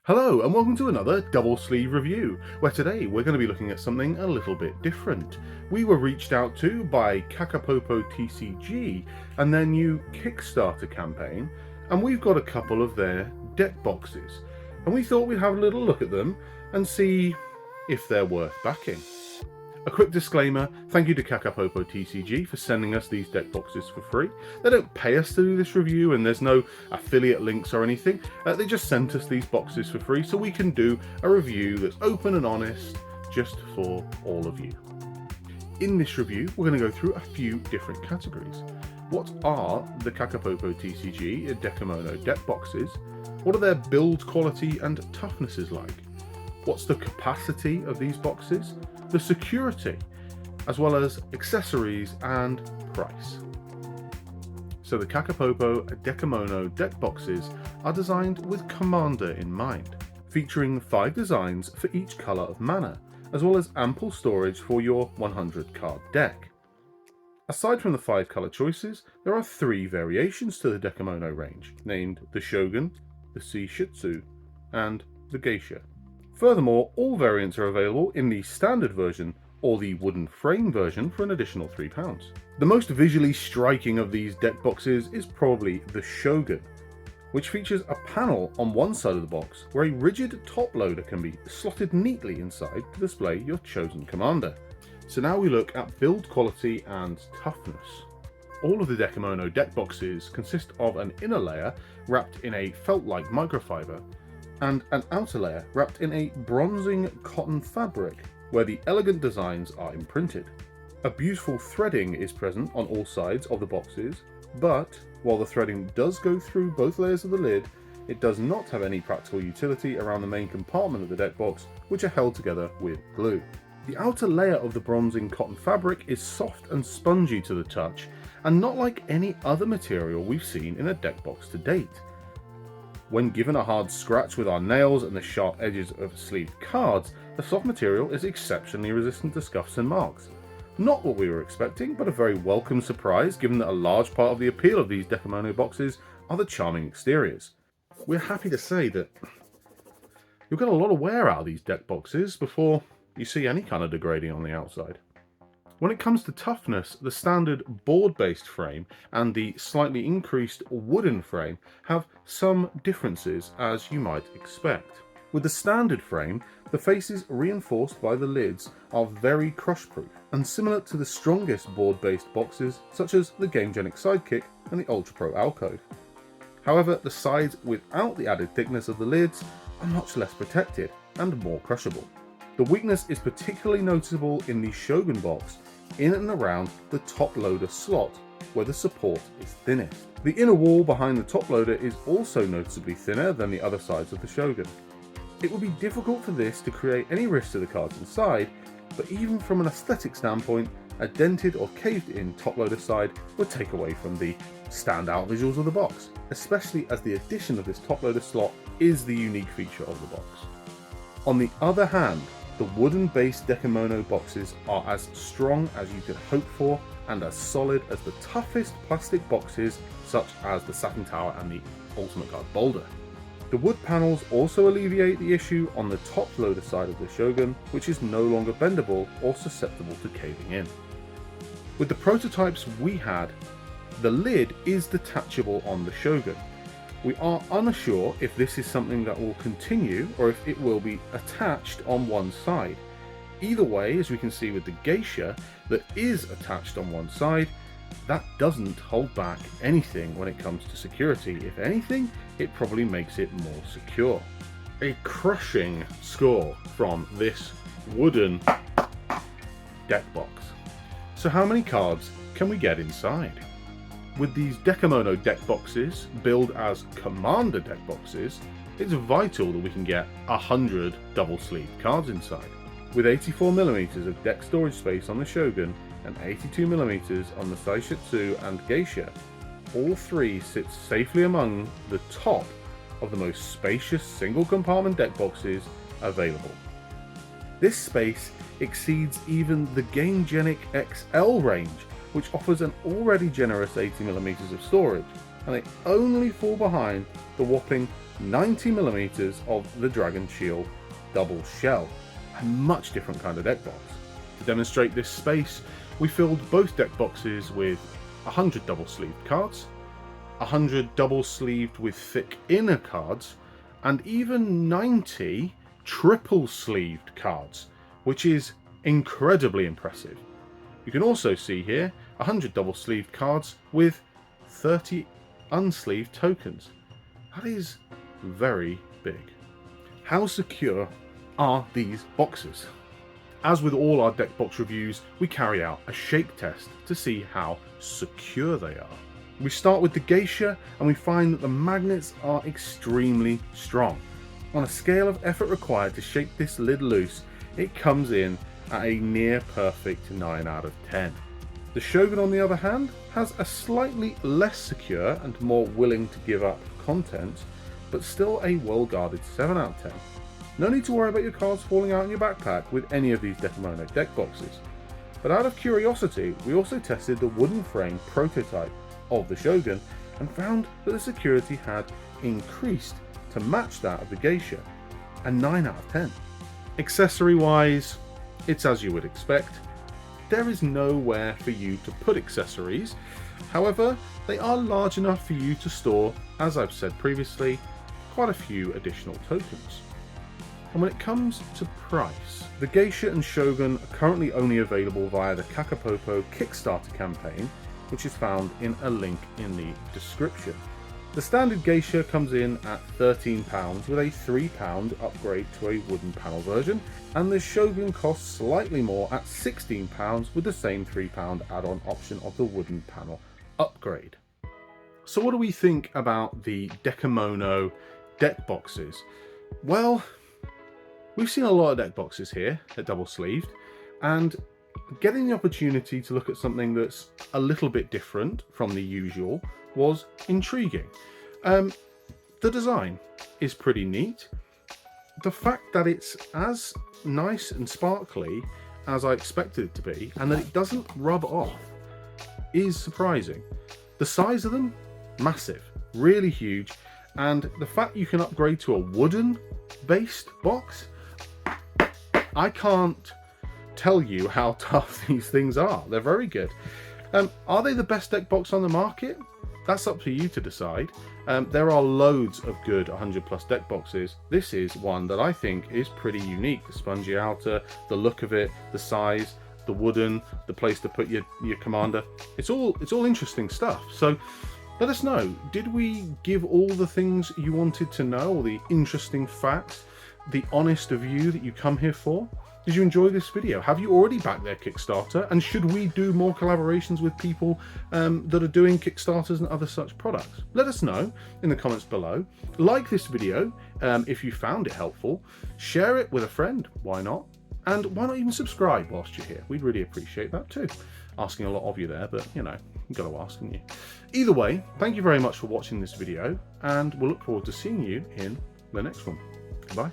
Hello and welcome to another double sleeve review, where today we're going to be looking at something a little bit different. We were reached out to by Kakapopo TCG and their new Kickstarter campaign, and we've got a couple of their deck boxes, and we thought we'd have a little look at them and see if they're worth backing. A quick disclaimer, thank you to Kakapopo TCG for sending us these deck boxes for free. They don't pay us to do this review and there's no affiliate links or anything. They just sent us these boxes for free so we can do a review that's open and honest just for all of you. In this review, we're going to go through a few different categories. What are the Kakapopo TCG Deckimono deck boxes? What are their build quality and toughnesses like? What's the capacity of these boxes? The security, as well as accessories and price. So the Kakapopo Deckimono deck boxes are designed with Commander in mind, featuring 5 designs for each colour of mana, as well as ample storage for your 100 card deck. Aside from the 5 colour choices, there are 3 variations to the Deckimono range, named the Shogun, the Seishutsu, and the Geisha. Furthermore, all variants are available in the standard version or the wooden frame version for an additional £3. The most visually striking of these deck boxes is probably the Shogun, which features a panel on one side of the box where a rigid top loader can be slotted neatly inside to display your chosen commander. So now we look at build quality and toughness. All of the Deckimono deck boxes consist of an inner layer wrapped in a felt-like microfiber, and an outer layer wrapped in a bronzing cotton fabric where the elegant designs are imprinted. A beautiful threading is present on all sides of the boxes, but while the threading does go through both layers of the lid, it does not have any practical utility around the main compartment of the deck box, which are held together with glue. The outer layer of the bronzing cotton fabric is soft and spongy to the touch, and not like any other material we've seen in a deck box to date. When given a hard scratch with our nails and the sharp edges of sleeved cards, the soft material is exceptionally resistant to scuffs and marks. Not what we were expecting, but a very welcome surprise given that a large part of the appeal of these Deckimono boxes are the charming exteriors. We're happy to say that you'll get a lot of wear out of these deck boxes before you see any kind of degrading on the outside. When it comes to toughness, the standard board-based frame and the slightly increased wooden frame have some differences, as you might expect. With the standard frame, the faces reinforced by the lids are very crush-proof and similar to the strongest board-based boxes such as the Gamegenic Sidekick and the Ultra Pro Alcove. However, the sides without the added thickness of the lids are much less protected and more crushable. The weakness is particularly noticeable in the Shogun box, in and around the top loader slot, where the support is thinnest. The inner wall behind the top loader is also noticeably thinner than the other sides of the Shogun. It would be difficult for this to create any risk to the cards inside, but even from an aesthetic standpoint, a dented or caved in top loader side would take away from the standout visuals of the box, especially as the addition of this top loader slot is the unique feature of the box. On the other hand, the wooden-based Deckimono boxes are as strong as you could hope for and as solid as the toughest plastic boxes such as the Satin Tower and the Ultimate Guard Boulder. The wood panels also alleviate the issue on the top loader side of the Shogun, which is no longer bendable or susceptible to caving in. With the prototypes we had, the lid is detachable on the Shogun. We are unsure if this is something that will continue or if it will be attached on one side. Either way, as we can see with the Geisha that is attached on one side, that doesn't hold back anything when it comes to security. If anything, it probably makes it more secure. A crushing score from this wooden deck box. So how many cards can we get inside? With these Deckimono deck boxes billed as Commander deck boxes, it's vital that we can get 100 double-sleeved cards inside. With 84mm of deck storage space on the Shogun and 82mm on the Seishutsu and Geisha, all 3 sit safely among the top of the most spacious single-compartment deck boxes available. This space exceeds even the Gamegenic XL range, which offers an already generous 80mm of storage, and they only fall behind the whopping 90mm of the Dragon Shield double shell, a much different kind of deck box. To demonstrate this space, we filled both deck boxes with 100 double sleeved cards, 100 double sleeved with thick inner cards, and even 90 triple sleeved cards, which is incredibly impressive. You can also see here 100 double sleeved cards with 30 unsleeved tokens. That is very big. How secure are these boxes? As with all our deck box reviews, we carry out a shake test to see how secure they are. We start with the geisha and we find that the magnets are extremely strong. On a scale of effort required to shake this lid loose, it comes in at a near perfect 9 out of 10. The Shogun, on the other hand, has a slightly less secure and more willing to give up content, but still a well-guarded 7 out of 10. No need to worry about your cards falling out in your backpack with any of these Deckimono deck boxes. But out of curiosity, we also tested the wooden frame prototype of the Shogun and found that the security had increased to match that of the geisha, a 9 out of 10. Accessory wise, it's as you would expect. There is nowhere for you to put accessories, however they are large enough for you to store, as I've said previously, quite a few additional tokens. And when it comes to price, the geisha and Shogun are currently only available via the Kakapopo Kickstarter campaign, which is found in a link in the description. The standard geisha comes in at £13 with a £3 upgrade to a wooden panel version, and the Shogun costs slightly more at £16 with the same £3 add-on option of the wooden panel upgrade. So what do we think about the Deckimono deck boxes? Well, we've seen a lot of deck boxes here at Double Sleeved, and getting the opportunity to look at something that's a little bit different from the usual was intriguing. The design is pretty neat. The fact that it's as nice and sparkly as I expected it to be, and that it doesn't rub off, is surprising. The size of them, massive, really huge, and the fact you can upgrade to a wooden based box, I can't tell you how tough these things are. They're very good. Are they the best deck box on the market? That's up to you to decide. There are loads of good 100 plus deck boxes. This is one that I think is pretty unique. The spongy outer, the look of it, the size, the wooden, the place to put your commander. It's all interesting stuff. So let us know, did we give all the things you wanted to know, all the interesting facts, the honest review that you come here for? Did you enjoy this video? Have you already backed their Kickstarter? And should we do more collaborations with people that are doing Kickstarters and other such products? Let us know in the comments below. Like this video if you found it helpful. Share it with a friend, why not? And why not even subscribe whilst you're here? We'd really appreciate that too. Asking a lot of you there, but you know, you've got to ask, haven't you? Either way, thank you very much for watching this video, and we'll look forward to seeing you in the next one. Goodbye.